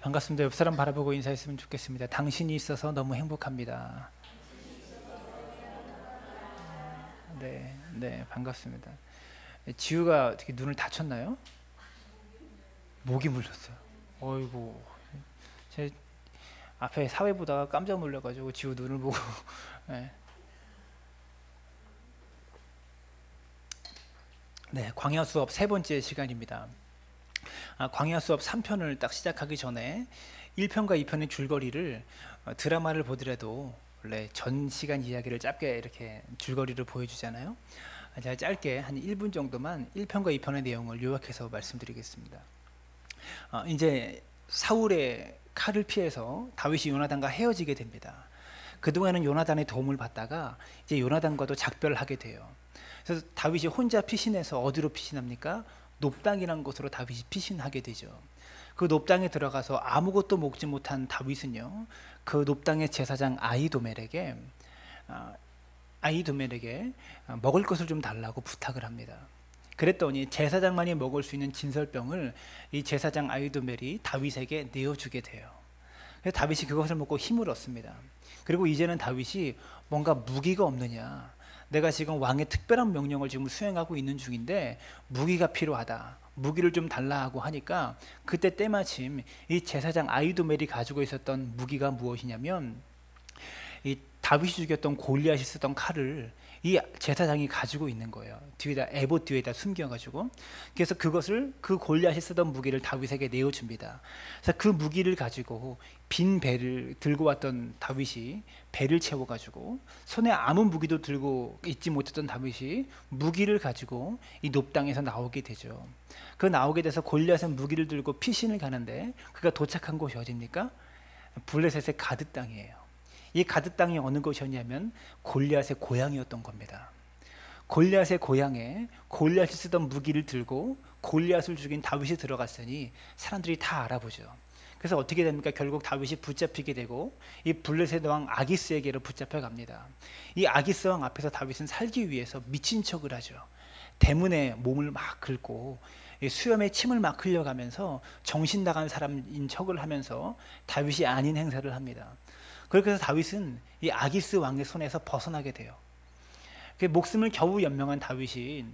반갑습니다. 옆 사람 바라보고 인사했으면 좋겠습니다. 당신이 있어서 너무 행복합니다. 네, 네, 반갑습니다. 지우가 어떻게 눈을 다쳤나요? 목이 물렸어요. 어이구, 제 앞에 사회 보다가 깜짝 놀라가지고 지우 눈을 보고. 네. 네, 광야 수업 세 번째 시간입니다. 광야 수업 3편을 딱 시작하기 전에 1편과 2편의 줄거리를 드라마를 보더라도 원래 전 시간 이야기를 짧게 이렇게 줄거리를 보여주잖아요. 제가 짧게 한 1분 정도만 1편과 2편의 내용을 요약해서 말씀드리겠습니다. 이제 사울의 칼을 피해서 다윗이 요나단과 헤어지게 됩니다. 그동안은 요나단의 도움을 받다가 이제 요나단과도 작별을 하게 돼요. 그래서 다윗이 혼자 피신해서 어디로 피신합니까? 놉당이라는 곳으로 다윗이 피신하게 되죠. 그 놉당에 들어가서 아무것도 먹지 못한 다윗은요, 그 놉당의 제사장 아히도멜에게 먹을 것을 좀 달라고 부탁을 합니다. 그랬더니 제사장만이 먹을 수 있는 진설병을 이 제사장 아히도멜이 다윗에게 내어주게 돼요. 그래서 다윗이 그것을 먹고 힘을 얻습니다. 그리고 이제는 다윗이 뭔가 무기가 없느냐, 내가 지금 왕의 특별한 명령을 지금 수행하고 있는 중인데 무기가 필요하다, 무기를 좀 달라 하고 하니까, 그때 때마침 이 제사장 아히도멜이 가지고 있었던 무기가 무엇이냐면, 이 다윗이 죽였던 골리앗이 쓰던 칼을 이 제사장이 가지고 있는 거예요. 뒤에다, 에봇 뒤에다 숨겨가지고. 그래서 그것을, 그 골리앗이 쓰던 무기를 다윗에게 내어줍니다. 그래서 그 무기를 가지고 빈 배를 들고 왔던 다윗이 배를 채워가지고, 손에 아무 무기도 들고 있지 못했던 다윗이 무기를 가지고 이 놉당에서 나오게 되죠. 그 나오게 돼서 골리앗은 무기를 들고 피신을 가는데, 그가 도착한 곳이 어디입니까? 블레셋의 가드 땅이에요. 이 가드 땅이 어느 곳이었냐면 골리앗의 고향이었던 겁니다. 골리앗의 고향에 골리앗이 쓰던 무기를 들고 골리앗을 죽인 다윗이 들어갔으니 사람들이 다 알아보죠. 그래서 어떻게 됩니까? 결국 다윗이 붙잡히게 되고 이 블레셋 왕 아기스에게로 붙잡혀갑니다. 이 아기스 왕 앞에서 다윗은 살기 위해서 미친 척을 하죠. 대문에 몸을 막 긁고 수염에 침을 막 흘려가면서 정신 나간 사람인 척을 하면서 다윗이 아닌 행사를 합니다. 그렇게 해서 다윗은 이 아기스 왕의 손에서 벗어나게 돼요. 목숨을 겨우 연명한 다윗이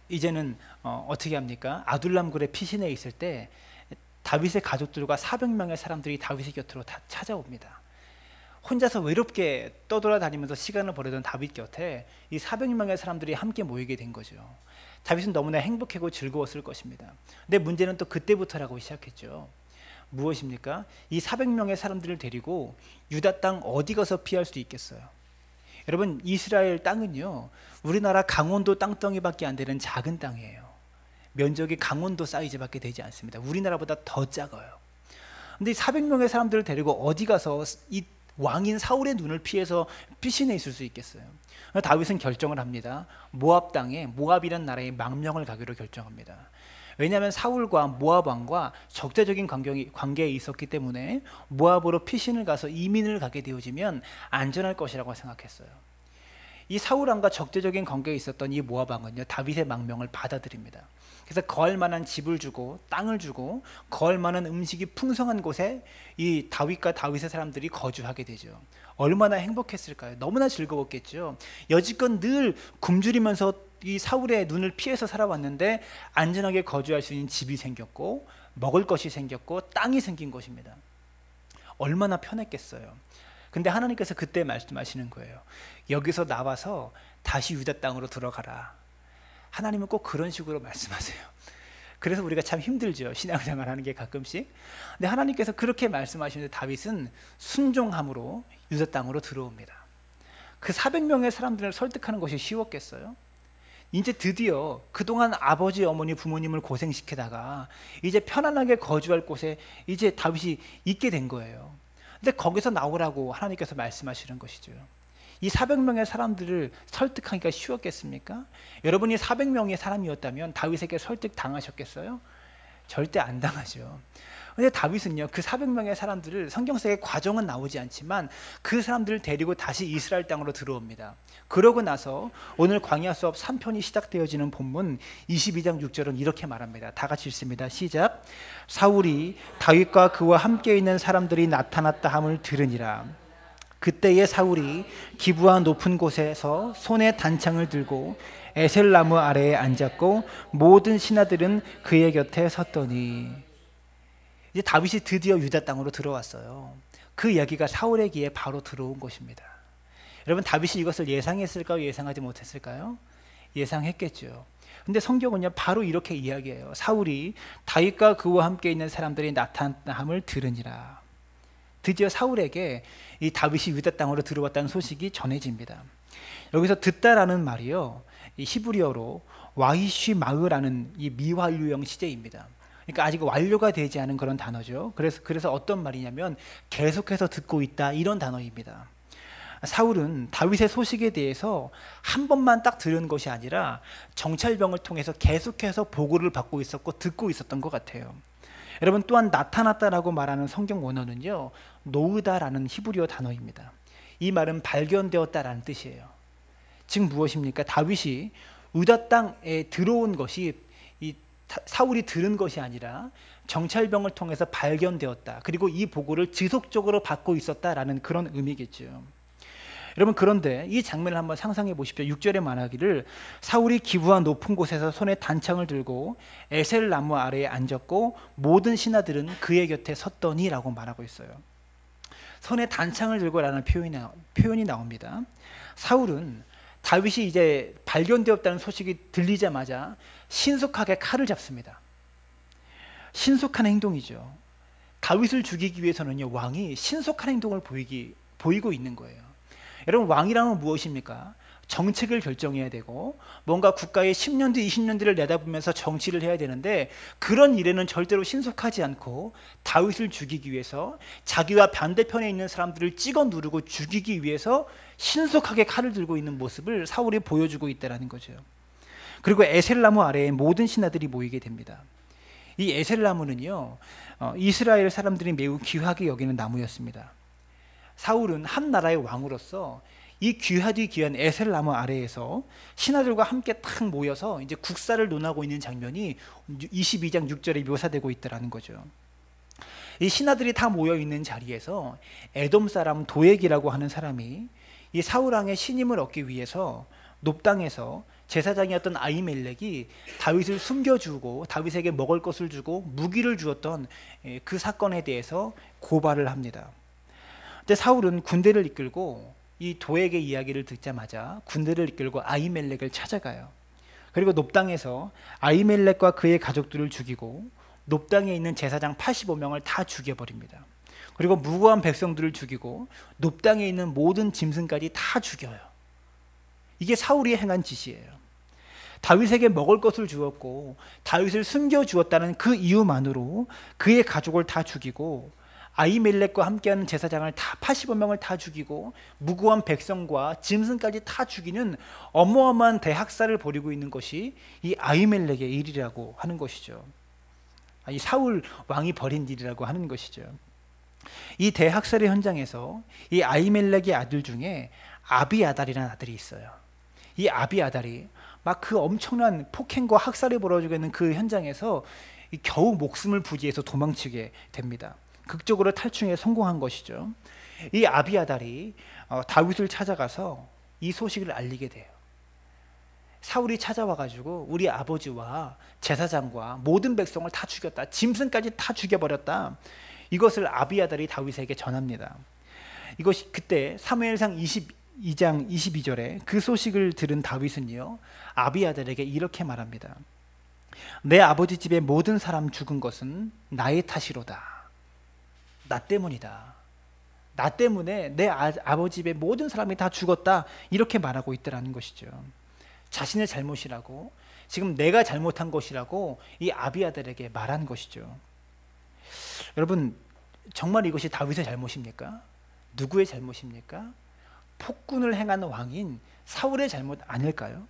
이제는 어떻게 합니까? 아둘람 굴에 피신해 있을 때 다윗의 가족들과 400명의 사람들이 다윗의 곁으로 다 찾아옵니다. 혼자서 외롭게 떠돌아다니면서 시간을 보내던 다윗 곁에 이 400명의 사람들이 함께 모이게 된 거죠. 다윗은 너무나 행복하고 즐거웠을 것입니다. 근데 문제는 또 그때부터라고 시작했죠. 무엇입니까? 이 400명의 사람들을 데리고 유다 땅 어디 가서 피할 수 있겠어요? 여러분, 이스라엘 땅은요, 우리나라 강원도 땅덩이밖에 안 되는 작은 땅이에요. 면적이 강원도 사이즈밖에 되지 않습니다. 우리나라보다 더 작아요. 근데 이 400명의 사람들을 데리고 어디 가서 이 왕인 사울의 눈을 피해서 피신해 있을 수 있겠어요? 다윗은 결정을 합니다. 모압 땅에, 모압이라는 나라에 망명을 가기로 결정합니다. 왜냐하면 사울과 모압 왕과 적대적인 관계에 있었기 때문에 모압으로 피신을 가서 이민을 가게 되어지면 안전할 것이라고 생각했어요. 이 사울 왕과 적대적인 관계에 있었던 이 모압 왕은요, 다윗의 망명을 받아들입니다. 그래서 거할 만한 집을 주고 땅을 주고 거할 만한 음식이 풍성한 곳에 이 다윗과 다윗의 사람들이 거주하게 되죠. 얼마나 행복했을까요? 너무나 즐거웠겠죠. 여지껏 늘 굶주리면서 이 사울의 눈을 피해서 살아왔는데 안전하게 거주할 수 있는 집이 생겼고 먹을 것이 생겼고 땅이 생긴 것입니다. 얼마나 편했겠어요. 근데 하나님께서 그때 말씀하시는 거예요. 여기서 나와서 다시 유다 땅으로 들어가라. 하나님은 꼭 그런 식으로 말씀하세요. 그래서 우리가 참 힘들죠, 신앙생활 하는 게 가끔씩. 근데 하나님께서 그렇게 말씀하시는데 다윗은 순종함으로 유다 땅으로 들어옵니다. 그 400명의 사람들을 설득하는 것이 쉬웠겠어요? 이제 드디어 그동안 아버지, 어머니, 부모님을 고생시키다가 이제 편안하게 거주할 곳에 이제 다윗이 있게 된 거예요. 근데 거기서 나오라고 하나님께서 말씀하시는 것이죠. 이 400명의 사람들을 설득하기가 쉬웠겠습니까? 여러분이 400명의 사람이었다면 다윗에게 설득 당하셨겠어요? 절대 안 당하죠. 근데 다윗은요, 그 400명의 사람들을, 성경 속에 과정은 나오지 않지만 그 사람들을 데리고 다시 이스라엘 땅으로 들어옵니다. 그러고 나서 오늘 광야 수업 3편이 시작되어지는 본문 22장 6절은 이렇게 말합니다. 다 같이 읽습니다. 시작. 사울이 다윗과 그와 함께 있는 사람들이 나타났다 함을 들으니라. 그때에 사울이 기브아 높은 곳에서 손에 단창을 들고 에셀 나무 아래에 앉았고 모든 신하들은 그의 곁에 섰더니, 이제 다윗이 드디어 유다 땅으로 들어왔어요. 그 이야기가 사울의 귀에 바로 들어온 것입니다. 여러분, 다윗이 이것을 예상했을까요? 예상하지 못했을까요? 예상했겠죠. 근데 성경은요, 바로 이렇게 이야기해요. 사울이 다윗과 그와 함께 있는 사람들이 나타남을 들으니라. 드디어 사울에게 이 다윗이 유다 땅으로 들어왔다는 소식이 전해집니다. 여기서 듣다라는 말이요, 이 히브리어로 와이쉬 마으라는 이 미완료형 시제입니다. 그러니까 아직 완료가 되지 않은 그런 단어죠. 그래서 어떤 말이냐면 계속해서 듣고 있다, 이런 단어입니다. 사울은 다윗의 소식에 대해서 한 번만 딱 들은 것이 아니라 정찰병을 통해서 계속해서 보고를 받고 있었고 듣고 있었던 것 같아요. 여러분, 또한 나타났다라고 말하는 성경 원어는요, 노으다라는 히브리어 단어입니다. 이 말은 발견되었다라는 뜻이에요. 즉 무엇입니까? 다윗이 유다 땅에 들어온 것이 사울이 들은 것이 아니라 정찰병을 통해서 발견되었다. 그리고 이 보고를 지속적으로 받고 있었다라는 그런 의미겠죠. 여러분, 그런데 이 장면을 한번 상상해 보십시오. 6절에 말하기를 사울이 기브아 높은 곳에서 손에 단창을 들고 에셀 나무 아래에 앉았고 모든 신하들은 그의 곁에 섰더니 라고 말하고 있어요. 손에 단창을 들고라는 표현이 나옵니다. 사울은 다윗이 이제 발견되었다는 소식이 들리자마자 신속하게 칼을 잡습니다. 신속한 행동이죠. 다윗을 죽이기 위해서는요, 왕이 신속한 행동을 보이고 있는 거예요. 여러분, 왕이라면 무엇입니까? 정책을 결정해야 되고 뭔가 국가의 10년 뒤 20년 뒤를 내다보면서 정치를 해야 되는데, 그런 일에는 절대로 신속하지 않고 다윗을 죽이기 위해서, 자기와 반대편에 있는 사람들을 찍어 누르고 죽이기 위해서 신속하게 칼을 들고 있는 모습을 사울이 보여주고 있다는 거죠. 그리고 에셀나무 아래에 모든 신하들이 모이게 됩니다. 이 에셀나무는요, 이스라엘 사람들이 매우 귀하게 여기는 나무였습니다. 사울은 한 나라의 왕으로서 이 귀하디 귀한 에셀나무 아래에서 신하들과 함께 탁 모여서 이제 국사를 논하고 있는 장면이 22장 6절에 묘사되고 있다는 거죠. 이 신하들이 다 모여 있는 자리에서 에돔 사람 도액이라고 하는 사람이 이 사울 왕의 신임을 얻기 위해서 높당에서 제사장이었던 아히멜렉이 다윗을 숨겨주고 다윗에게 먹을 것을 주고 무기를 주었던 그 사건에 대해서 고발을 합니다. 근데 사울은 군대를 이끌고 이 도액의 이야기를 듣자마자 군대를 이끌고 아히멜렉을 찾아가요. 그리고 높당에서 아히멜렉과 그의 가족들을 죽이고 높당에 있는 제사장 85명을 다 죽여버립니다. 그리고 무고한 백성들을 죽이고 높당에 있는 모든 짐승까지 다 죽여요. 이게 사울이 행한 짓이에요. 다윗에게 먹을 것을 주었고 다윗을 숨겨주었다는 그 이유만으로 그의 가족을 다 죽이고 아히멜렉과 함께하는 제사장을 다 85명을 다 죽이고 무고한 백성과 짐승까지 다 죽이는 어마어마한 대학살을 벌이고 있는 것이 이 아히멜렉의 일이라고 하는 것이죠. 이 사울 왕이 벌인 일이라고 하는 것이죠. 이 대학살의 현장에서 이 아히멜렉의 아들 중에 아비아달이라는 아들이 있어요. 이 아비아달이 막 그 엄청난 폭행과 학살이 벌어지고 있는 그 현장에서 겨우 목숨을 부지해서 도망치게 됩니다. 극적으로 탈출에 성공한 것이죠. 이 아비아달이 다윗을 찾아가서 이 소식을 알리게 돼요. 사울이 찾아와가지고 우리 아버지와 제사장과 모든 백성을 다 죽였다. 짐승까지 다 죽여버렸다. 이것을 아비아달이 다윗에게 전합니다. 이것이 그때 사무엘상 22장 22절에 그 소식을 들은 다윗은요, 아비아달에게 이렇게 말합니다. 내 아버지 집의 모든 사람 죽은 것은 나의 탓이로다. 나 때문이다. 나 때문에 내 아버지 집의 모든 사람이 다 죽었다. 이렇게 말하고 있더라는 것이죠. 자신의 잘못이라고, 지금 내가 잘못한 것이라고 이 아비아달에게 말한 것이죠. 여러분, 정말 이것이 다윗의 잘못입니까? 누구의 잘못입니까? 폭군을 행한 왕인 사울의 잘못 아닐까요?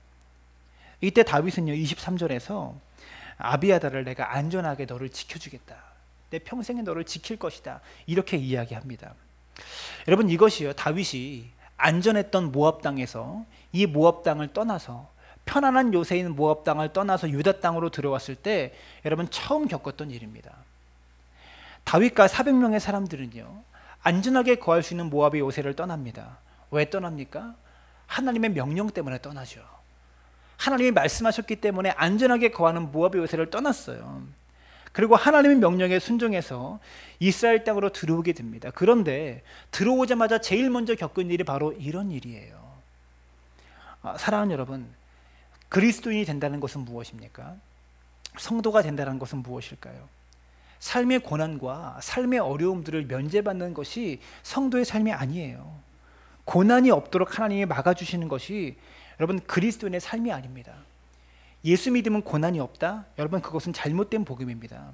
이때 다윗은요 23절에서 아비아달을 내가 안전하게 너를 지켜주겠다. 내 평생에 너를 지킬 것이다. 이렇게 이야기합니다. 여러분, 이것이요, 다윗이 안전했던 모압 땅에서 이 모압 땅을 떠나서 편안한 요새인 모압 땅을 떠나서 유다 땅으로 들어왔을 때 여러분 처음 겪었던 일입니다. 다윗과 400명의 사람들은요, 안전하게 거할 수 있는 모압의 요새를 떠납니다. 왜 떠납니까? 하나님의 명령 때문에 떠나죠. 하나님이 말씀하셨기 때문에 안전하게 거하는 모압의 요새를 떠났어요. 그리고 하나님의 명령에 순종해서 이스라엘 땅으로 들어오게 됩니다. 그런데 들어오자마자 제일 먼저 겪은 일이 바로 이런 일이에요. 사랑하는 여러분, 그리스도인이 된다는 것은 무엇입니까? 성도가 된다는 것은 무엇일까요? 삶의 고난과 삶의 어려움들을 면제받는 것이 성도의 삶이 아니에요. 고난이 없도록 하나님이 막아주시는 것이 여러분 그리스도인의 삶이 아닙니다. 예수 믿으면 고난이 없다? 여러분, 그것은 잘못된 복음입니다.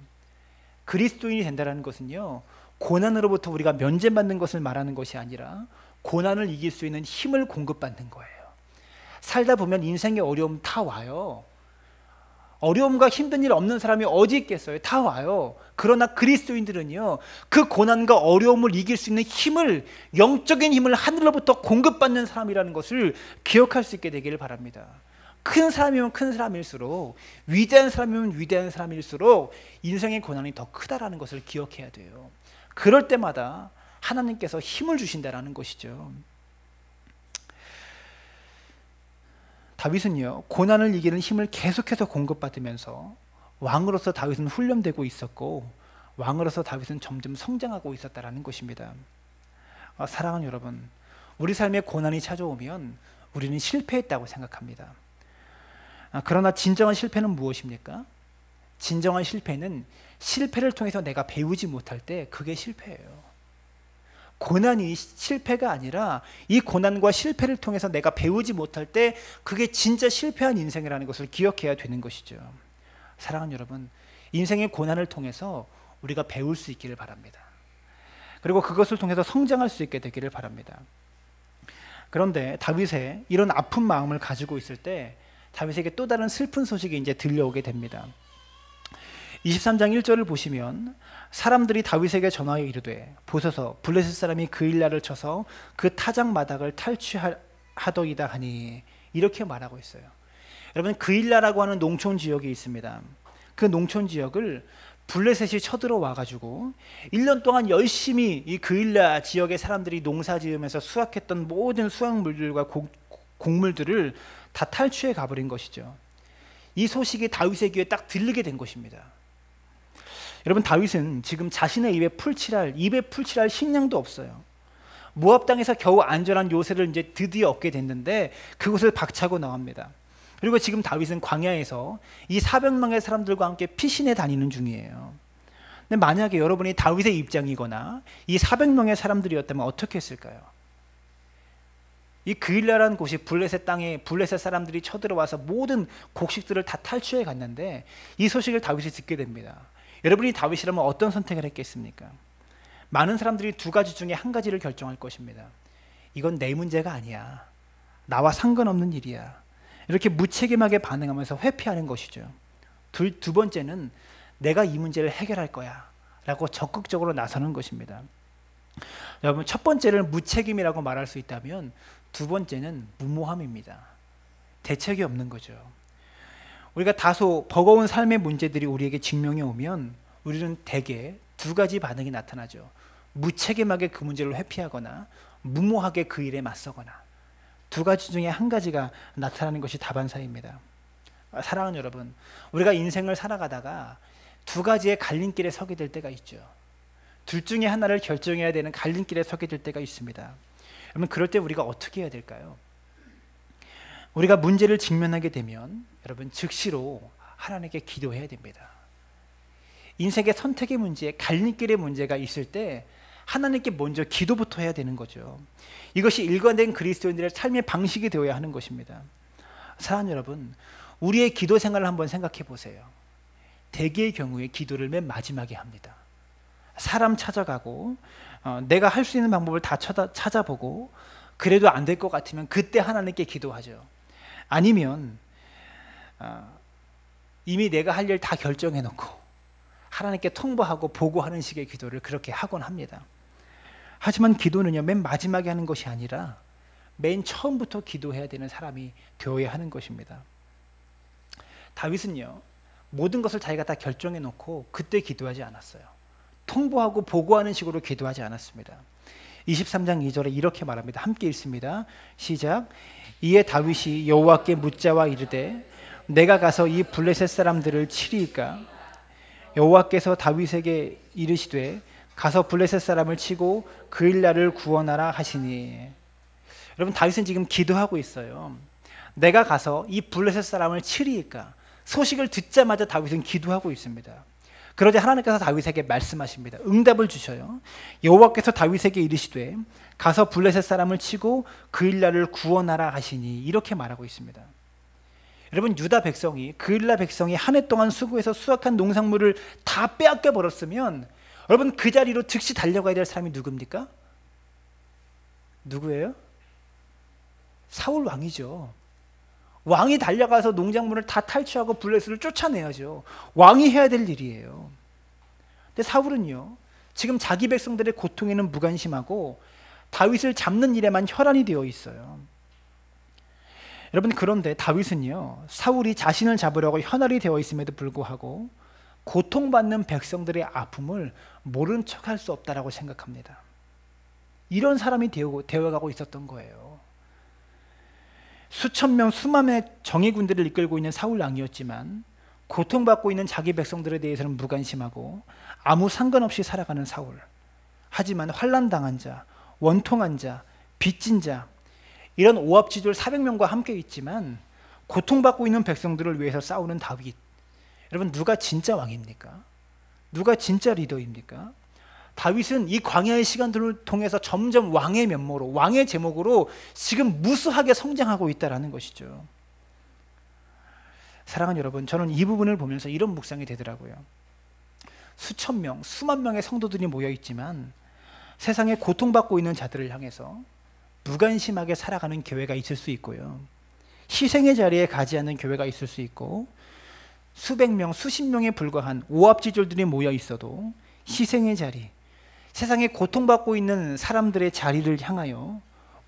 그리스도인이 된다는 것은요, 고난으로부터 우리가 면제받는 것을 말하는 것이 아니라 고난을 이길 수 있는 힘을 공급받는 거예요. 살다 보면 인생의 어려움 다 와요. 어려움과 힘든 일 없는 사람이 어디 있겠어요? 다 와요. 그러나 그리스도인들은요, 그 고난과 어려움을 이길 수 있는 힘을, 영적인 힘을 하늘로부터 공급받는 사람이라는 것을 기억할 수 있게 되기를 바랍니다. 큰 사람이면 큰 사람일수록, 위대한 사람이면 위대한 사람일수록 인생의 고난이 더 크다라는 것을 기억해야 돼요. 그럴 때마다 하나님께서 힘을 주신다라는 것이죠. 다윗은요, 고난을 이기는 힘을 계속해서 공급받으면서 왕으로서 다윗은 훈련되고 있었고, 왕으로서 다윗은 점점 성장하고 있었다라는 것입니다. 사랑하는 여러분, 우리 삶에 고난이 찾아오면 우리는 실패했다고 생각합니다. 그러나 진정한 실패는 무엇입니까? 진정한 실패는 실패를 통해서 내가 배우지 못할 때 그게 실패예요. 고난이 실패가 아니라 이 고난과 실패를 통해서 내가 배우지 못할 때 그게 진짜 실패한 인생이라는 것을 기억해야 되는 것이죠. 사랑하는 여러분, 인생의 고난을 통해서 우리가 배울 수 있기를 바랍니다. 그리고 그것을 통해서 성장할 수 있게 되기를 바랍니다. 그런데 다윗의 이런 아픈 마음을 가지고 있을 때 다윗에게 또 다른 슬픈 소식이 이제 들려오게 됩니다. 23장 1절을 보시면 사람들이 다윗에게 전하여 이르되 보소서 블레셋 사람이 그일라를 쳐서 그 타작 마닥을 탈취하더이다 하니, 이렇게 말하고 있어요. 여러분, 그일라라고 하는 농촌 지역이 있습니다. 그 농촌 지역을 블레셋이 쳐들어와 가지고 1년 동안 열심히 이 그일라 지역의 사람들이 농사 지으면서 수확했던 모든 수확물들과 곡물들을 다 탈취해 가버린 것이죠. 이 소식이 다윗의 귀에 딱 들리게 된 것입니다. 여러분, 다윗은 지금 자신의 입에 풀칠할 식량도 없어요. 모압 땅에서 겨우 안전한 요새를 이제 드디어 얻게 됐는데 그곳을 박차고 나옵니다. 그리고 지금 다윗은 광야에서 이 400명의 사람들과 함께 피신해 다니는 중이에요. 근데 만약에 여러분이 다윗의 입장이거나 이 400명의 사람들이었다면 어떻게 했을까요? 이 그일라라는 곳이 블레셋 땅에 블레셋 사람들이 쳐들어와서 모든 곡식들을 다 탈취해 갔는데 이 소식을 다윗이 듣게 됩니다. 여러분이 다윗이라면 어떤 선택을 했겠습니까? 많은 사람들이 두 가지 중에 한 가지를 결정할 것입니다. 이건 내 문제가 아니야. 나와 상관없는 일이야. 이렇게 무책임하게 반응하면서 회피하는 것이죠. 두 번째는 내가 이 문제를 해결할 거야 라고 적극적으로 나서는 것입니다. 여러분, 첫 번째를 무책임이라고 말할 수 있다면 두 번째는 무모함입니다. 대책이 없는 거죠. 우리가 다소 버거운 삶의 문제들이 우리에게 직면해 오면 우리는 대개 두 가지 반응이 나타나죠. 무책임하게 그 문제를 회피하거나 무모하게 그 일에 맞서거나, 두 가지 중에 한 가지가 나타나는 것이 다반사입니다. 사랑하는 여러분, 우리가 인생을 살아가다가 두 가지의 갈림길에 서게 될 때가 있죠. 둘 중에 하나를 결정해야 되는 갈림길에 서게 될 때가 있습니다. 여러분, 그럴 때 우리가 어떻게 해야 될까요? 우리가 문제를 직면하게 되면 여러분 즉시로 하나님께 기도해야 됩니다. 인생의 선택의 문제, 갈림길의 문제가 있을 때 하나님께 먼저 기도부터 해야 되는 거죠. 이것이 일관된 그리스도인들의 삶의 방식이 되어야 하는 것입니다. 사랑하는 여러분, 우리의 기도 생활을 한번 생각해 보세요. 대개의 경우에 기도를 맨 마지막에 합니다. 사람 찾아가고 내가 할 수 있는 방법을 다 찾아보고 그래도 안 될 것 같으면 그때 하나님께 기도하죠. 아니면 이미 내가 할 일 다 결정해 놓고 하나님께 통보하고 보고하는 식의 기도를 그렇게 하곤 합니다. 하지만 기도는요, 맨 마지막에 하는 것이 아니라 맨 처음부터 기도해야 되는 사람이 되어야 하는 것입니다. 다윗은요, 모든 것을 자기가 다 결정해 놓고 그때 기도하지 않았어요. 통보하고 보고하는 식으로 기도하지 않았습니다. 23장 2절에 이렇게 말합니다. 함께 읽습니다. 시작. 이에 다윗이 여호와께 묻자와 이르되 내가 가서 이 블레셋 사람들을 치리이까? 여호와께서 다윗에게 이르시되 가서 블레셋 사람을 치고 그 일날을 구원하라 하시니. 여러분, 다윗은 지금 기도하고 있어요. 내가 가서 이 블레셋 사람을 치리이까? 소식을 듣자마자 다윗은 기도하고 있습니다. 그러자 하나님께서 다윗에게 말씀하십니다. 응답을 주셔요. 여호와께서 다윗에게 이르시되 가서 블레셋 사람을 치고 그 일날을 구원하라 하시니. 이렇게 말하고 있습니다. 여러분, 유다 백성이, 그 일날 백성이 한 해 동안 수고해서 수확한 농산물을 다 빼앗겨 버렸으면 여러분, 그 자리로 즉시 달려가야 될 사람이 누굽니까? 누구예요? 사울 왕이죠. 왕이 달려가서 농작물을 다 탈취하고 블레셋을 쫓아내야죠. 왕이 해야 될 일이에요. 근데 사울은요, 지금 자기 백성들의 고통에는 무관심하고 다윗을 잡는 일에만 혈안이 되어 있어요. 여러분, 그런데 다윗은요, 사울이 자신을 잡으려고 혈안이 되어 있음에도 불구하고 고통받는 백성들의 아픔을 모른 척할 수 없다라고 생각합니다. 이런 사람이 되어가고 있었던 거예요. 수천 명, 수만 명의 정예군들을 이끌고 있는 사울 왕이었지만 고통받고 있는 자기 백성들에 대해서는 무관심하고 아무 상관없이 살아가는 사울. 하지만 환난당한 자, 원통한 자, 빚진 자, 이런 오합지졸 400명과 함께 있지만 고통받고 있는 백성들을 위해서 싸우는 다윗. 여러분, 누가 진짜 왕입니까? 누가 진짜 리더입니까? 다윗은 이 광야의 시간들을 통해서 점점 왕의 면모로, 왕의 제목으로 지금 무수하게 성장하고 있다는 것이죠. 사랑하는 여러분, 저는 이 부분을 보면서 이런 묵상이 되더라고요. 수천 명, 수만 명의 성도들이 모여 있지만 세상에 고통받고 있는 자들을 향해서 무관심하게 살아가는 교회가 있을 수 있고요, 희생의 자리에 가지 않는 교회가 있을 수 있고, 수백 명, 수십 명에 불과한 오합지졸들이 모여 있어도 희생의 자리, 세상에 고통받고 있는 사람들의 자리를 향하여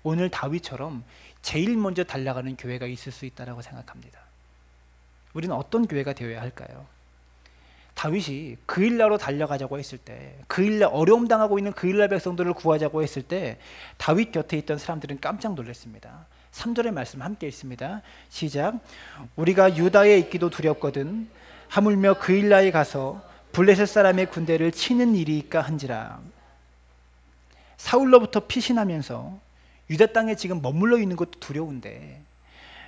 오늘 다윗처럼 제일 먼저 달려가는 교회가 있을 수 있다고 생각합니다. 우리는 어떤 교회가 되어야 할까요? 다윗이 그 일나로 달려가자고 했을 때, 그 일날 어려움 당하고 있는 그 일날 백성들을 구하자고 했을 때 다윗 곁에 있던 사람들은 깜짝 놀랐습니다. 3절의 말씀 함께 읽습니다. 시작. 우리가 유다에 있기도 두렵거든 하물며 그 일나에 가서 블레셋 사람의 군대를 치는 일이니까 한지라. 사울로부터 피신하면서 유다 땅에 지금 머물러 있는 것도 두려운데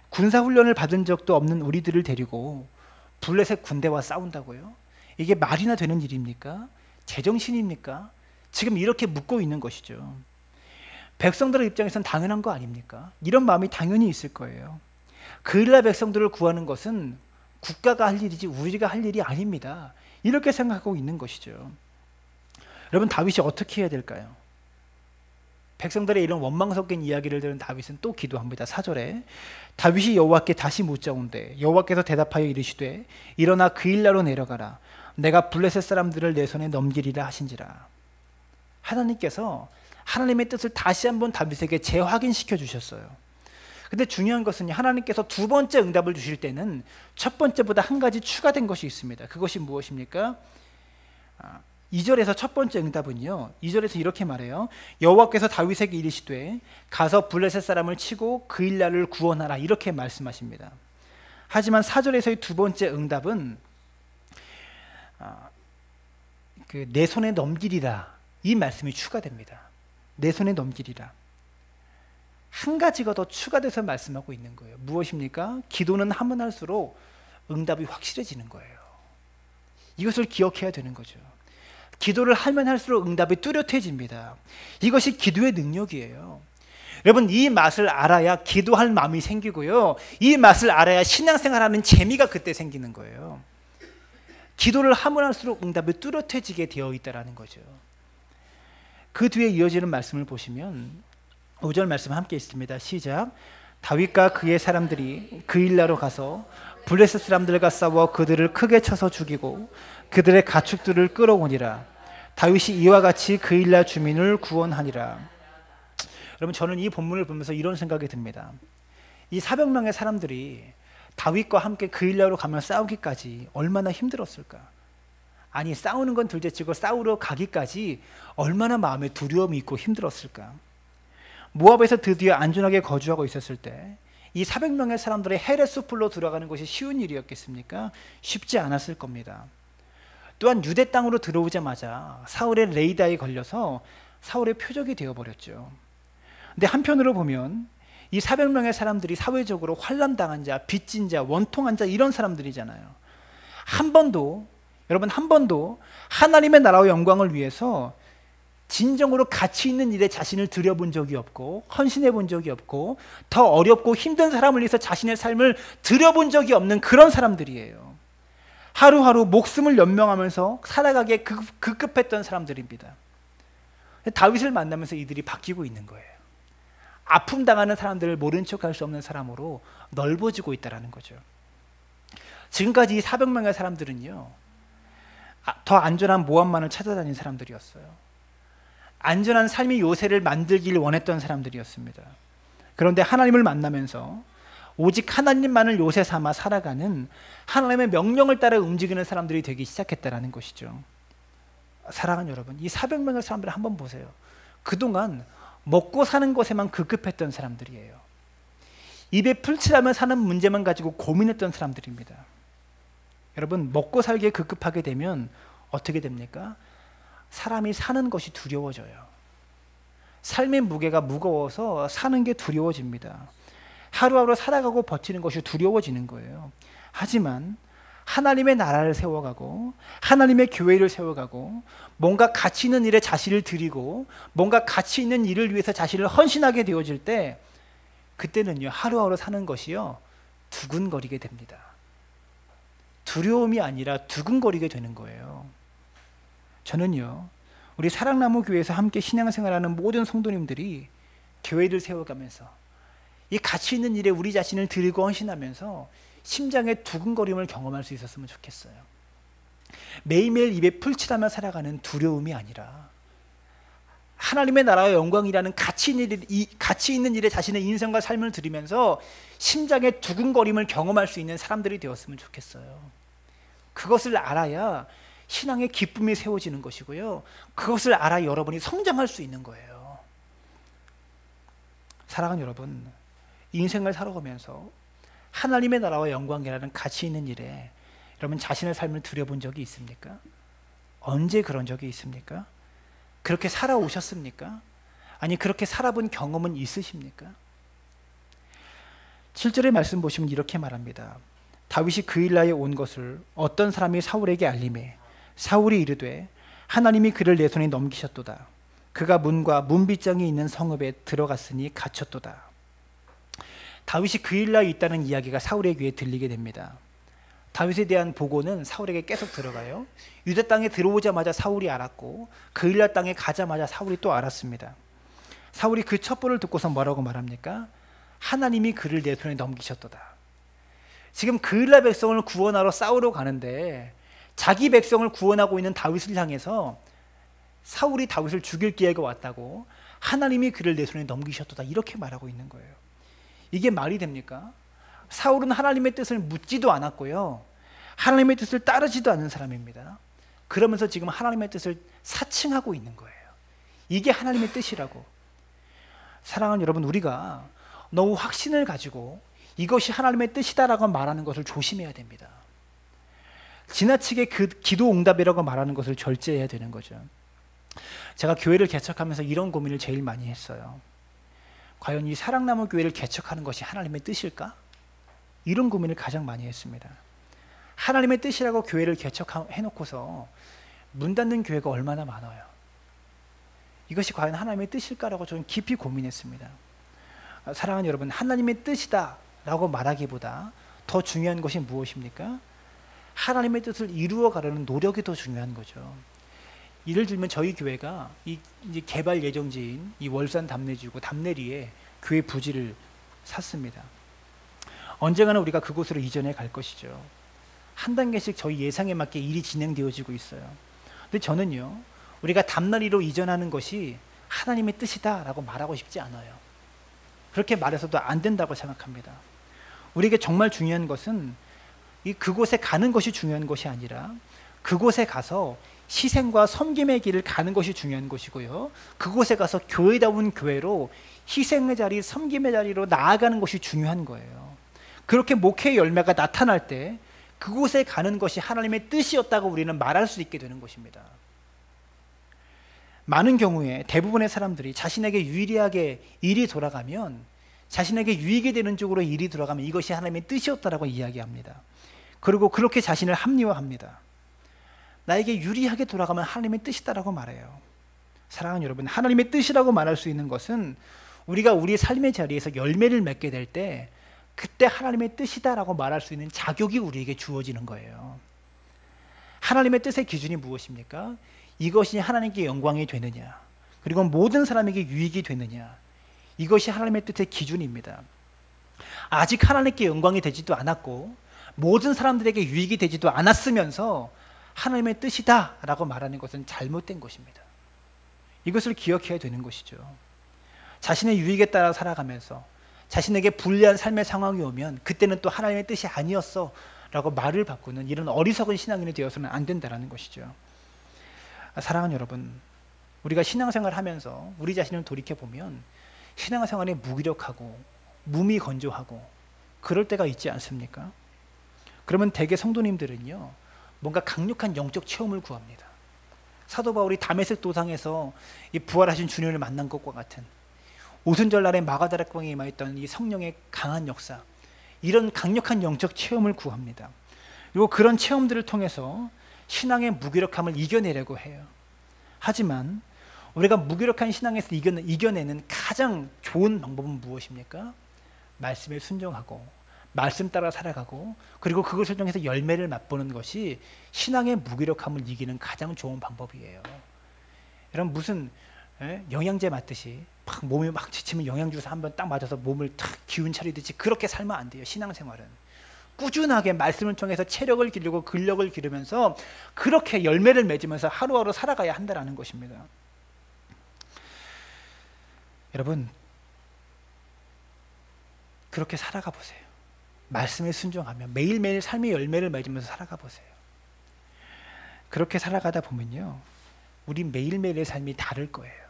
군사훈련을 받은 적도 없는 우리들을 데리고 블레셋 군대와 싸운다고요? 이게 말이나 되는 일입니까? 제정신입니까? 지금 이렇게 묻고 있는 것이죠. 백성들의 입장에선 당연한 거 아닙니까? 이런 마음이 당연히 있을 거예요. 그일라 백성들을 구하는 것은 국가가 할 일이지 우리가 할 일이 아닙니다. 이렇게 생각하고 있는 것이죠. 여러분, 다윗이 어떻게 해야 될까요? 백성들의 이런 원망 섞인 이야기를 들은 다윗은 또 기도합니다. 4절에 다윗이 여호와께 다시 묻자온대 여호와께서 대답하여 이르시되 일어나 그 일나로 내려가라 내가 블레셋 사람들을 내 손에 넘기리라 하신지라. 하나님께서 하나님의 뜻을 다시 한번 다윗에게 재확인시켜 주셨어요. 근데 중요한 것은 하나님께서 두 번째 응답을 주실 때는 첫 번째보다 한 가지 추가된 것이 있습니다. 그것이 무엇입니까? 2절에서 첫 번째 응답은요, 2절에서 이렇게 말해요. 여호와께서 다윗에게 이르시되 가서 블레셋 사람을 치고 그 일날을 구원하라 이렇게 말씀하십니다. 하지만 4절에서의 두 번째 응답은 내 손에 넘기리라 이 말씀이 추가됩니다. 내 손에 넘기리라. 한 가지가 더 추가돼서 말씀하고 있는 거예요. 무엇입니까? 기도는 하면 할수록 응답이 확실해지는 거예요. 이것을 기억해야 되는 거죠. 기도를 하면 할수록 응답이 뚜렷해집니다. 이것이 기도의 능력이에요. 여러분, 이 맛을 알아야 기도할 마음이 생기고요, 이 맛을 알아야 신앙생활하는 재미가 그때 생기는 거예요. 기도를 하면 할수록 응답이 뚜렷해지게 되어 있다는 거죠. 그 뒤에 이어지는 말씀을 보시면 5절 말씀 함께 있습니다. 시작. 다윗과 그의 사람들이 그 일나로 가서 블레셋 사람들과 싸워 그들을 크게 쳐서 죽이고 그들의 가축들을 끌어오니라. 다윗이 이와 같이 그 일날 주민을 구원하니라. 여러분, 저는 이 본문을 보면서 이런 생각이 듭니다. 이 400명의 사람들이 다윗과 함께 그 일날로 가면 싸우기까지 얼마나 힘들었을까. 아니, 싸우는 건 둘째치고 싸우러 가기까지 얼마나 마음에 두려움이 있고 힘들었을까. 모압에서 드디어 안전하게 거주하고 있었을 때 이 400명의 사람들의 헤레스풀로 들어가는 것이 쉬운 일이었겠습니까? 쉽지 않았을 겁니다. 또한 유대 땅으로 들어오자마자 사울의 레이더에 걸려서 사울의 표적이 되어버렸죠. 근데 한편으로 보면 이 400명의 사람들이 사회적으로 환난당한 자, 빚진 자, 원통한 자, 이런 사람들이잖아요. 여러분 한 번도 하나님의 나라와 영광을 위해서 진정으로 가치 있는 일에 자신을 들여본 적이 없고, 헌신해 본 적이 없고, 더 어렵고 힘든 사람을 위해서 자신의 삶을 들여본 적이 없는 그런 사람들이에요. 하루하루 목숨을 연명하면서 살아가기에 급급했던 사람들입니다. 다윗을 만나면서 이들이 바뀌고 있는 거예요. 아픔 당하는 사람들을 모른 척할 수 없는 사람으로 넓어지고 있다는 거죠. 지금까지 이 400명의 사람들은요, 더 안전한 모압만을 찾아다닌 사람들이었어요. 안전한 삶의 요새를 만들기를 원했던 사람들이었습니다. 그런데 하나님을 만나면서 오직 하나님만을 요새 삼아 살아가는, 하나님의 명령을 따라 움직이는 사람들이 되기 시작했다는 것이죠. 사랑하는 여러분, 이 400명의 사람들을 한번 보세요. 그동안 먹고 사는 것에만 급급했던 사람들이에요. 입에 풀칠하며 사는 문제만 가지고 고민했던 사람들입니다. 여러분, 먹고 살기에 급급하게 되면 어떻게 됩니까? 사람이 사는 것이 두려워져요. 삶의 무게가 무거워서 사는 게 두려워집니다. 하루하루 살아가고 버티는 것이 두려워지는 거예요. 하지만 하나님의 나라를 세워가고 하나님의 교회를 세워가고 뭔가 가치 있는 일에 자신을 드리고 뭔가 가치 있는 일을 위해서 자신을 헌신하게 되어질 때, 그때는요, 하루하루 사는 것이요, 두근거리게 됩니다. 두려움이 아니라 두근거리게 되는 거예요. 저는요, 우리 사랑나무 교회에서 함께 신앙생활하는 모든 성도님들이 교회를 세워가면서 이 가치 있는 일에 우리 자신을 드리고 헌신하면서 심장의 두근거림을 경험할 수 있었으면 좋겠어요. 매일매일 입에 풀칠하며 살아가는 두려움이 아니라 하나님의 나라의 영광이라는 가치 있는 일에 자신의 인생과 삶을 드리면서 심장의 두근거림을 경험할 수 있는 사람들이 되었으면 좋겠어요. 그것을 알아야 신앙의 기쁨이 세워지는 것이고요, 그것을 알아 여러분이 성장할 수 있는 거예요. 사랑하는 여러분, 인생을 살아가면서 하나님의 나라와 영광이라는 가치 있는 일에 여러분 자신의 삶을 들여본 적이 있습니까? 언제 그런 적이 있습니까? 그렇게 살아오셨습니까? 아니, 그렇게 살아본 경험은 있으십니까? 7절의 말씀 보시면 이렇게 말합니다. 다윗이 그 일날에 온 것을 어떤 사람이 사울에게 알림해 사울이 이르되 하나님이 그를 내 손에 넘기셨도다. 그가 문과 문빗장이 있는 성읍에 들어갔으니 갇혔도다. 다윗이 그 일날에 있다는 이야기가 사울의 귀에 들리게 됩니다. 다윗에 대한 보고는 사울에게 계속 들어가요. 유다 땅에 들어오자마자 사울이 알았고 그 일날 땅에 가자마자 사울이 또 알았습니다. 사울이 그 첩보를 듣고서 뭐라고 말합니까? 하나님이 그를 내 손에 넘기셨도다. 지금 그 일날 백성을 구원하러 싸우러 가는데 자기 백성을 구원하고 있는 다윗을 향해서 사울이 다윗을 죽일 기회가 왔다고 하나님이 그를 내 손에 넘기셨도다, 이렇게 말하고 있는 거예요. 이게 말이 됩니까? 사울은 하나님의 뜻을 묻지도 않았고요, 하나님의 뜻을 따르지도 않는 사람입니다. 그러면서 지금 하나님의 뜻을 사칭하고 있는 거예요. 이게 하나님의 뜻이라고. 사랑하는 여러분, 우리가 너무 확신을 가지고 이것이 하나님의 뜻이다라고 말하는 것을 조심해야 됩니다. 지나치게 그 기도 응답이라고 말하는 것을 절제해야 되는 거죠. 제가 교회를 개척하면서 이런 고민을 제일 많이 했어요. 과연 이 사랑나무 교회를 개척하는 것이 하나님의 뜻일까? 이런 고민을 가장 많이 했습니다. 하나님의 뜻이라고 교회를 개척해놓고서 문 닫는 교회가 얼마나 많아요. 이것이 과연 하나님의 뜻일까라고 저는 깊이 고민했습니다. 사랑하는 여러분, 하나님의 뜻이다 라고 말하기보다 더 중요한 것이 무엇입니까? 하나님의 뜻을 이루어가려는 노력이 더 중요한 거죠. 예를 들면 저희 교회가 이제 개발 예정지인 이 월산 담내지구 담내리에 교회 부지를 샀습니다. 언젠가는 우리가 그곳으로 이전해 갈 것이죠. 한 단계씩 저희 예상에 맞게 일이 진행되어지고 있어요. 근데 저는요, 우리가 답나리로 이전하는 것이 하나님의 뜻이다라고 말하고 싶지 않아요. 그렇게 말해서도 안 된다고 생각합니다. 우리에게 정말 중요한 것은 그곳에 가는 것이 중요한 것이 아니라 그곳에 가서 희생과 섬김의 길을 가는 것이 중요한 것이고요, 그곳에 가서 교회다운 교회로 희생의 자리, 섬김의 자리로 나아가는 것이 중요한 거예요. 그렇게 목회의 열매가 나타날 때 그곳에 가는 것이 하나님의 뜻이었다고 우리는 말할 수 있게 되는 것입니다. 많은 경우에 대부분의 사람들이 자신에게 유리하게 일이 돌아가면, 자신에게 유익이 되는 쪽으로 일이 돌아가면 이것이 하나님의 뜻이었다라고 이야기합니다. 그리고 그렇게 자신을 합리화합니다. 나에게 유리하게 돌아가면 하나님의 뜻이다라고 말해요. 사랑하는 여러분, 하나님의 뜻이라고 말할 수 있는 것은 우리가 우리 삶의 자리에서 열매를 맺게 될 때 그때 하나님의 뜻이다라고 말할 수 있는 자격이 우리에게 주어지는 거예요. 하나님의 뜻의 기준이 무엇입니까? 이것이 하나님께 영광이 되느냐, 그리고 모든 사람에게 유익이 되느냐, 이것이 하나님의 뜻의 기준입니다. 아직 하나님께 영광이 되지도 않았고 모든 사람들에게 유익이 되지도 않았으면서 하나님의 뜻이다 라고 말하는 것은 잘못된 것입니다. 이것을 기억해야 되는 것이죠. 자신의 유익에 따라 살아가면서 자신에게 불리한 삶의 상황이 오면 그때는 또 하나님의 뜻이 아니었어 라고 말을 바꾸는 이런 어리석은 신앙인이 되어서는 안 된다는 것이죠. 사랑하는 여러분, 우리가 신앙생활을 하면서 우리 자신을 돌이켜보면 신앙생활이 무기력하고 무미건조하고 그럴 때가 있지 않습니까? 그러면 대개 성도님들은요, 뭔가 강력한 영적 체험을 구합니다. 사도 바울이 다메섹 도상에서 이 부활하신 주님을 만난 것과 같은, 오순절날에 마가다락방에 임하였던 이 성령의 강한 역사, 이런 강력한 영적 체험을 구합니다. 그리고 그런 체험들을 통해서 신앙의 무기력함을 이겨내려고 해요. 하지만 우리가 무기력한 신앙에서 이겨내는 가장 좋은 방법은 무엇입니까? 말씀에 순종하고 말씀 따라 살아가고, 그리고 그것을 통해서 열매를 맛보는 것이 신앙의 무기력함을 이기는 가장 좋은 방법이에요. 여러분, 무슨 영양제 맞듯이 막 몸이 막 지치면 영양주사 한번 딱 맞아서 몸을 탁 기운 차리듯이 그렇게 살면 안 돼요. 신앙생활은 꾸준하게 말씀을 통해서 체력을 기르고 근력을 기르면서 그렇게 열매를 맺으면서 하루하루 살아가야 한다는 것입니다. 여러분, 그렇게 살아가 보세요. 말씀에 순종하며 매일매일 삶의 열매를 맺으면서 살아가 보세요. 그렇게 살아가다 보면요, 우리 매일매일의 삶이 다를 거예요.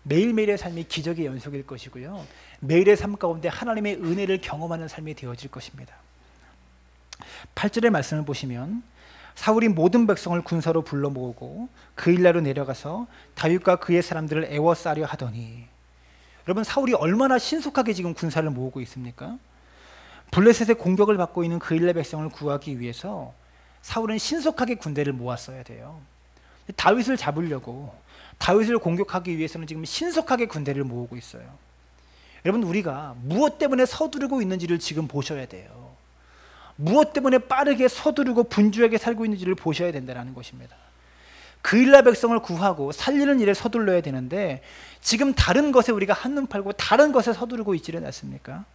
매일매일의 삶이 기적의 연속일 것이고요, 매일의 삶 가운데 하나님의 은혜를 경험하는 삶이 되어질 것입니다. 8절의 말씀을 보시면, 사울이 모든 백성을 군사로 불러 모으고 그 일라로 내려가서 다윗과 그의 사람들을 애워싸려 하더니, 여러분, 사울이 얼마나 신속하게 지금 군사를 모으고 있습니까? 블레셋의 공격을 받고 있는 그 일라 백성을 구하기 위해서 사울은 신속하게 군대를 모았어야 돼요. 다윗을 잡으려고, 다윗을 공격하기 위해서는 지금 신속하게 군대를 모으고 있어요. 여러분, 우리가 무엇 때문에 서두르고 있는지를 지금 보셔야 돼요. 무엇 때문에 빠르게 서두르고 분주하게 살고 있는지를 보셔야 된다는 것입니다. 그 일라 백성을 구하고 살리는 일에 서둘러야 되는데 지금 다른 것에 우리가 한눈 팔고 다른 것에 서두르고 있지는 않습니까?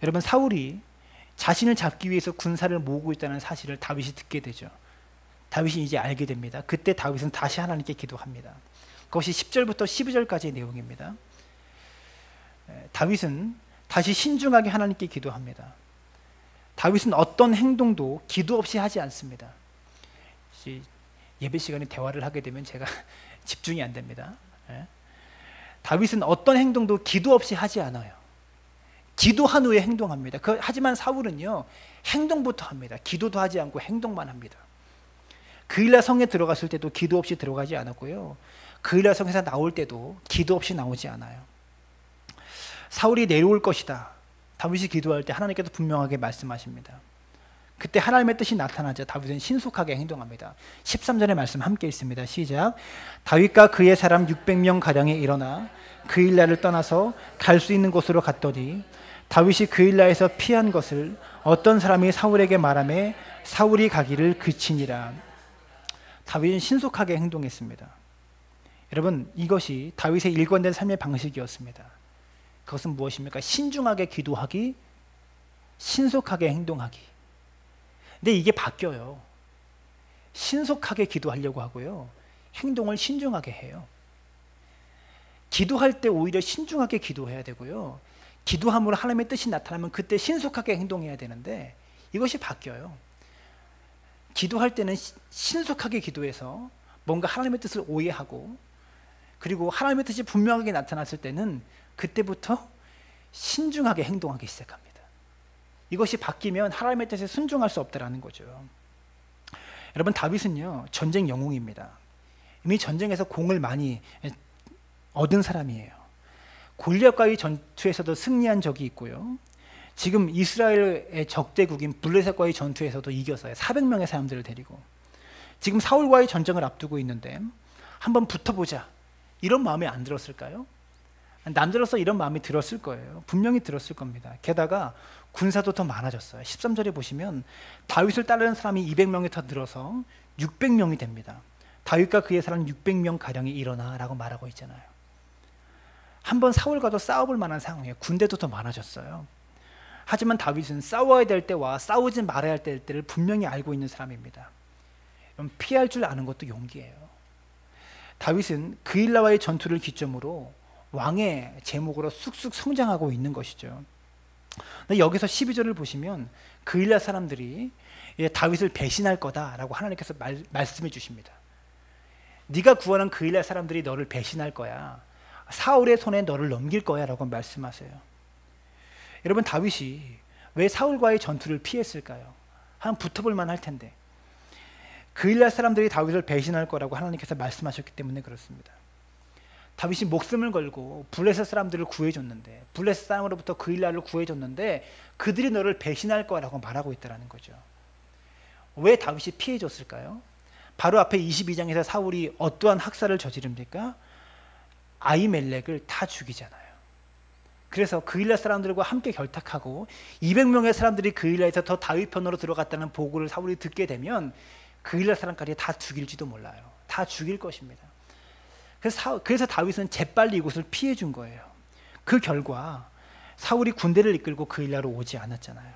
여러분, 사울이 자신을 잡기 위해서 군사를 모으고 있다는 사실을 다윗이 듣게 되죠. 다윗이 이제 알게 됩니다. 그때 다윗은 다시 하나님께 기도합니다. 그것이 10절부터 12절까지의 내용입니다. 다윗은 다시 신중하게 하나님께 기도합니다. 다윗은 어떤 행동도 기도 없이 하지 않습니다. 예배 시간에 대화를 하게 되면 제가 집중이 안 됩니다. 다윗은 어떤 행동도 기도 없이 하지 않아요. 기도한 후에 행동합니다. 하지만 사울은요, 행동부터 합니다. 기도도 하지 않고 행동만 합니다. 그일라 성에 들어갔을 때도 기도 없이 들어가지 않았고요, 그일라 성에서 나올 때도 기도 없이 나오지 않아요. 사울이 내려올 것이다, 다윗이 기도할 때 하나님께서 분명하게 말씀하십니다. 그때 하나님의 뜻이 나타나자 다윗은 신속하게 행동합니다. 13절의 말씀 함께 읽습니다. 시작. 다윗과 그의 사람 600명 가량이 일어나 그일라를 떠나서 갈 수 있는 곳으로 갔더니 다윗이 그일라에서 피한 것을 어떤 사람이 사울에게 말하매 사울이 가기를 그치니라. 다윗은 신속하게 행동했습니다. 여러분, 이것이 다윗의 일관된 삶의 방식이었습니다. 그것은 무엇입니까? 신중하게 기도하기, 신속하게 행동하기. 근데 이게 바뀌어요. 신속하게 기도하려고 하고요, 행동을 신중하게 해요. 기도할 때 오히려 신중하게 기도해야 되고요, 기도함으로 하나님의 뜻이 나타나면 그때 신속하게 행동해야 되는데 이것이 바뀌어요. 기도할 때는 신속하게 기도해서 뭔가 하나님의 뜻을 오해하고, 그리고 하나님의 뜻이 분명하게 나타났을 때는 그때부터 신중하게 행동하기 시작합니다. 이것이 바뀌면 하나님의 뜻에 순종할 수 없다라는 거죠. 여러분, 다윗은요 전쟁 영웅입니다. 이미 전쟁에서 공을 많이 얻은 사람이에요. 골리앗과의 전투에서도 승리한 적이 있고요, 지금 이스라엘의 적대국인 블레셋과의 전투에서도 이겼어요. 400명의 사람들을 데리고. 지금 사울과의 전쟁을 앞두고 있는데 한번 붙어보자, 이런 마음이 안 들었을까요? 남자로서 이런 마음이 들었을 거예요. 분명히 들었을 겁니다. 게다가 군사도 더 많아졌어요. 13절에 보시면 다윗을 따르는 사람이 200명이 더 늘어서 600명이 됩니다. 다윗과 그의 사람 600명 가량이 일어나 라고 말하고 있잖아요. 한번 사울과도 싸워볼 만한 상황이에요. 군대도 더 많아졌어요. 하지만 다윗은 싸워야 될 때와 싸우지 말아야 할 때를 분명히 알고 있는 사람입니다. 피할 줄 아는 것도 용기예요. 다윗은 그일라와의 전투를 기점으로 왕의 제목으로 쑥쑥 성장하고 있는 것이죠. 근데 여기서 12절을 보시면 그일라 사람들이 다윗을 배신할 거다라고 하나님께서 말씀해 주십니다. 네가 구원한 그일라 사람들이 너를 배신할 거야, 사울의 손에 너를 넘길 거야 라고 말씀하세요. 여러분, 다윗이 왜 사울과의 전투를 피했을까요? 한 붙어볼 만할 텐데. 그일라 사람들이 다윗을 배신할 거라고 하나님께서 말씀하셨기 때문에 그렇습니다. 다윗이 목숨을 걸고 블레셋 사람들을 구해줬는데, 블레셋 사람으로부터 그일라를 구해줬는데 그들이 너를 배신할 거라고 말하고 있다는 거죠. 왜 다윗이 피해줬을까요? 바로 앞에 22장에서 사울이 어떠한 학살을 저지릅니까? 아히멜렉을 다 죽이잖아요. 그래서 그일라 사람들과 함께 결탁하고 200명의 사람들이 그일라에서 더 다윗 편으로 들어갔다는 보고를 사울이 듣게 되면 그일라 사람까지 다 죽일지도 몰라요. 다 죽일 것입니다. 그래서 다윗은 재빨리 이곳을 피해 준 거예요. 그 결과 사울이 군대를 이끌고 그일라로 오지 않았잖아요.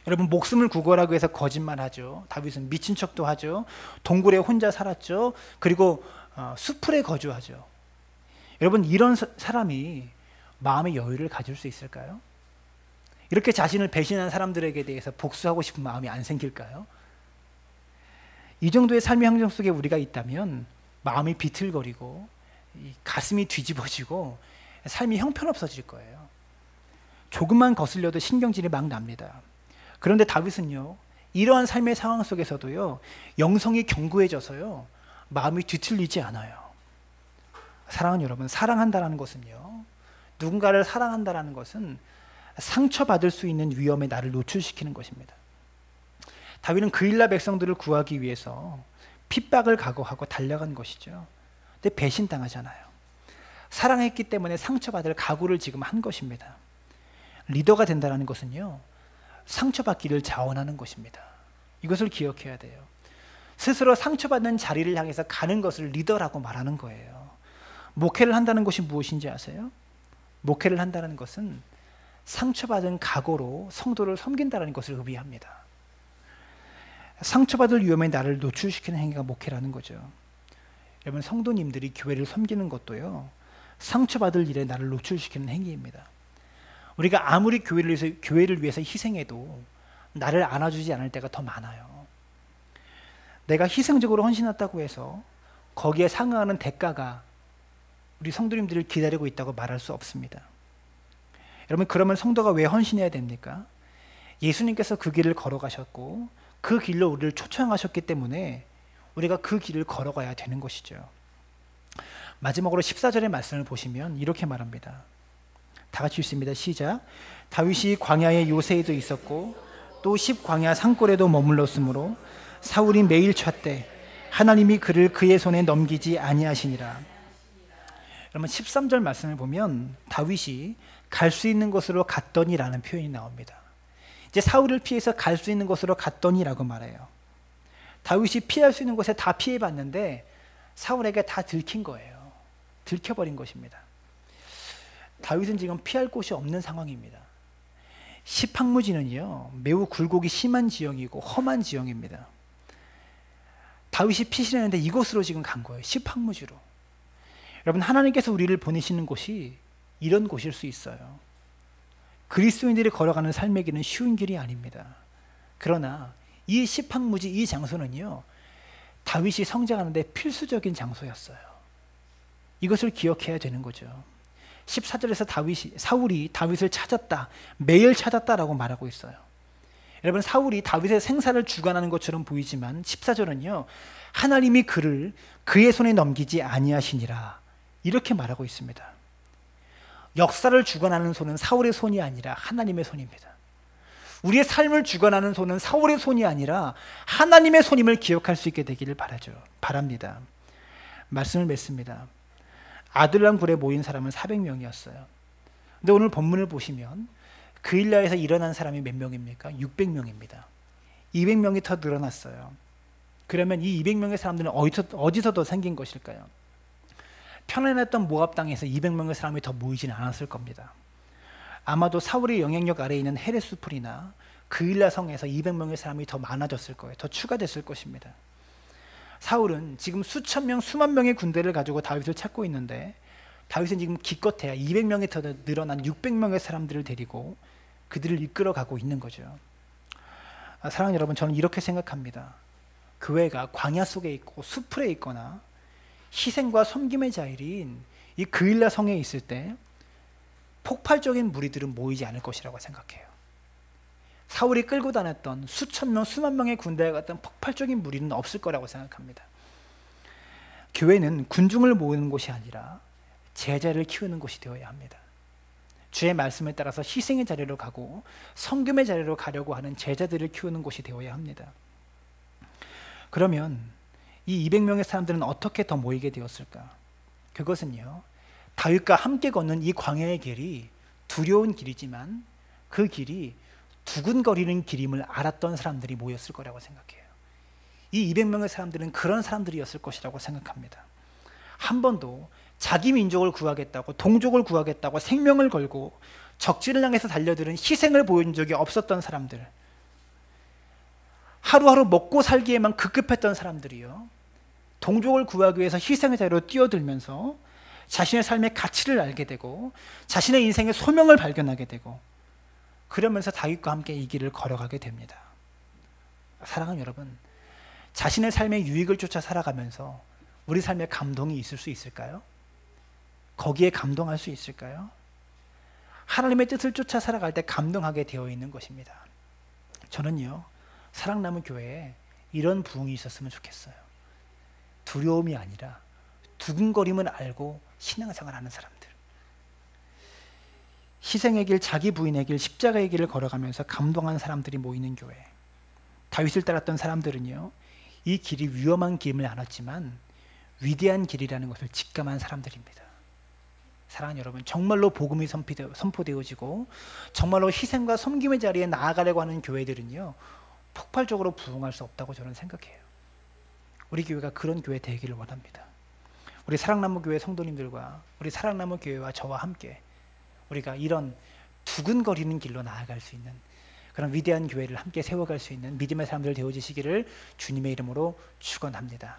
여러분, 목숨을 구걸하기 위해서 거짓말하죠. 다윗은 미친 척도 하죠. 동굴에 혼자 살았죠. 그리고 수풀에 거주하죠. 여러분, 이런 사람이 마음의 여유를 가질 수 있을까요? 이렇게 자신을 배신한 사람들에게 대해서 복수하고 싶은 마음이 안 생길까요? 이 정도의 삶의 환경 속에 우리가 있다면 마음이 비틀거리고 가슴이 뒤집어지고 삶이 형편없어질 거예요. 조금만 거슬려도 신경질이 막 납니다. 그런데 다윗은요, 이러한 삶의 상황 속에서도요, 영성이 견고해져서요, 마음이 뒤틀리지 않아요. 사랑하는 여러분, 사랑한다라는 것은요, 누군가를 사랑한다라는 것은 상처받을 수 있는 위험에 나를 노출시키는 것입니다. 다윗은 그일라 백성들을 구하기 위해서 핍박을 각오하고 달려간 것이죠. 근데 배신당하잖아요. 사랑했기 때문에 상처받을 각오를 지금 한 것입니다. 리더가 된다는 것은요, 상처받기를 자원하는 것입니다. 이것을 기억해야 돼요. 스스로 상처받는 자리를 향해서 가는 것을 리더라고 말하는 거예요. 목회를 한다는 것이 무엇인지 아세요? 목회를 한다는 것은 상처받은 각오로 성도를 섬긴다는 것을 의미합니다. 상처받을 위험에 나를 노출시키는 행위가 목회라는 거죠. 여러분, 성도님들이 교회를 섬기는 것도요, 상처받을 일에 나를 노출시키는 행위입니다. 우리가 아무리 교회를 위해서 희생해도 나를 안아주지 않을 때가 더 많아요. 내가 희생적으로 헌신했다고 해서 거기에 상응하는 대가가 우리 성도님들을 기다리고 있다고 말할 수 없습니다. 여러분, 그러면 성도가 왜 헌신해야 됩니까? 예수님께서 그 길을 걸어가셨고 그 길로 우리를 초청하셨기 때문에 우리가 그 길을 걸어가야 되는 것이죠. 마지막으로 14절의 말씀을 보시면 이렇게 말합니다. 다 같이 읽습니다. 시작. 다윗이 광야의 요새에도 있었고 또 십광야 산골에도 머물렀으므로 사울이 매일 쳤되 하나님이 그를 그의 손에 넘기지 아니하시니라. 여러분, 13절 말씀을 보면 다윗이 갈 수 있는 곳으로 갔더니라는 표현이 나옵니다. 이제 사울을 피해서 갈 수 있는 곳으로 갔더니라고 말해요. 다윗이 피할 수 있는 곳에 다 피해봤는데 사울에게 다 들킨 거예요. 들켜버린 것입니다. 다윗은 지금 피할 곳이 없는 상황입니다. 시팡무지는요 매우 굴곡이 심한 지형이고 험한 지형입니다. 다윗이 피신했는데 이곳으로 지금 간 거예요. 시팡무지로. 여러분, 하나님께서 우리를 보내시는 곳이 이런 곳일 수 있어요. 그리스도인들이 걸어가는 삶의 길은 쉬운 길이 아닙니다. 그러나 이 시팡무지 이 장소는요 다윗이 성장하는데 필수적인 장소였어요. 이것을 기억해야 되는 거죠. 14절에서 사울이 다윗을 찾았다, 매일 찾았다라고 말하고 있어요. 여러분, 사울이 다윗의 생사를 주관하는 것처럼 보이지만 14절은요 하나님이 그를 그의 손에 넘기지 아니하시니라 이렇게 말하고 있습니다. 역사를 주관하는 손은 사울의 손이 아니라 하나님의 손입니다. 우리의 삶을 주관하는 손은 사울의 손이 아니라 하나님의 손임을 기억할 수 있게 되기를 바랍니다. 말씀을 맺습니다. 아둘람 굴에 모인 사람은 400명이었어요. 근데 오늘 본문을 보시면 그일라에서 일어난 사람이 몇 명입니까? 600명입니다. 200명이 더 늘어났어요. 그러면 이 200명의 사람들은 어디서 더 생긴 것일까요? 편안했던 모압 땅에서 200명의 사람이 더 모이진 않았을 겁니다. 아마도 사울의 영향력 아래에 있는 헤레스풀이나 그일라 성에서 200명의 사람이 더 많아졌을 거예요. 더 추가됐을 것입니다. 사울은 지금 수천 명, 수만 명의 군대를 가지고 다윗을 찾고 있는데 다윗은 지금 기껏해야 200명이 더 늘어난 600명의 사람들을 데리고 그들을 이끌어가고 있는 거죠. 사랑하는 여러분, 저는 이렇게 생각합니다. 교회가 광야 속에 있고 수풀에 있거나 희생과 섬김의 자리인 이 그일라 성에 있을 때 폭발적인 무리들은 모이지 않을 것이라고 생각해요. 사울이 끌고 다녔던 수천 명, 수만 명의 군대에 갔던 폭발적인 무리는 없을 거라고 생각합니다. 교회는 군중을 모으는 곳이 아니라 제자를 키우는 곳이 되어야 합니다. 주의 말씀에 따라서 희생의 자리로 가고 섬김의 자리로 가려고 하는 제자들을 키우는 곳이 되어야 합니다. 그러면 이 200명의 사람들은 어떻게 더 모이게 되었을까? 그것은요 다윗과 함께 걷는 이 광야의 길이 두려운 길이지만 그 길이 두근거리는 길임을 알았던 사람들이 모였을 거라고 생각해요. 이 200명의 사람들은 그런 사람들이었을 것이라고 생각합니다. 한 번도 자기 민족을 구하겠다고, 동족을 구하겠다고 생명을 걸고 적진을 향해서 달려드는 희생을 보여준 적이 없었던 사람들, 하루하루 먹고 살기에만 급급했던 사람들이요 동족을 구하기 위해서 희생의 자리로 뛰어들면서 자신의 삶의 가치를 알게 되고 자신의 인생의 소명을 발견하게 되고 그러면서 다윗과 함께 이 길을 걸어가게 됩니다. 사랑하는 여러분, 자신의 삶의 유익을 쫓아 살아가면서 우리 삶에 감동이 있을 수 있을까요? 거기에 감동할 수 있을까요? 하나님의 뜻을 쫓아 살아갈 때 감동하게 되어 있는 것입니다. 저는요 사랑나무 교회에 이런 부흥이 있었으면 좋겠어요. 두려움이 아니라 두근거림을 알고 신앙생활 하는 사람들, 희생의 길, 자기 부인의 길, 십자가의 길을 걸어가면서 감동한 사람들이 모이는 교회. 다윗을 따랐던 사람들은요 이 길이 위험한 길임을 알았지만 위대한 길이라는 것을 직감한 사람들입니다. 사랑하는 여러분, 정말로 복음이 선포되어지고 정말로 희생과 섬김의 자리에 나아가려고 하는 교회들은요 폭발적으로 부흥할 수 없다고 저는 생각해요. 우리 교회가 그런 교회 되기를 원합니다. 우리 사랑나무 교회 성도님들과 우리 사랑나무 교회와 저와 함께 우리가 이런 두근거리는 길로 나아갈 수 있는 그런 위대한 교회를 함께 세워갈 수 있는 믿음의 사람들 되어지시기를 주님의 이름으로 축원합니다.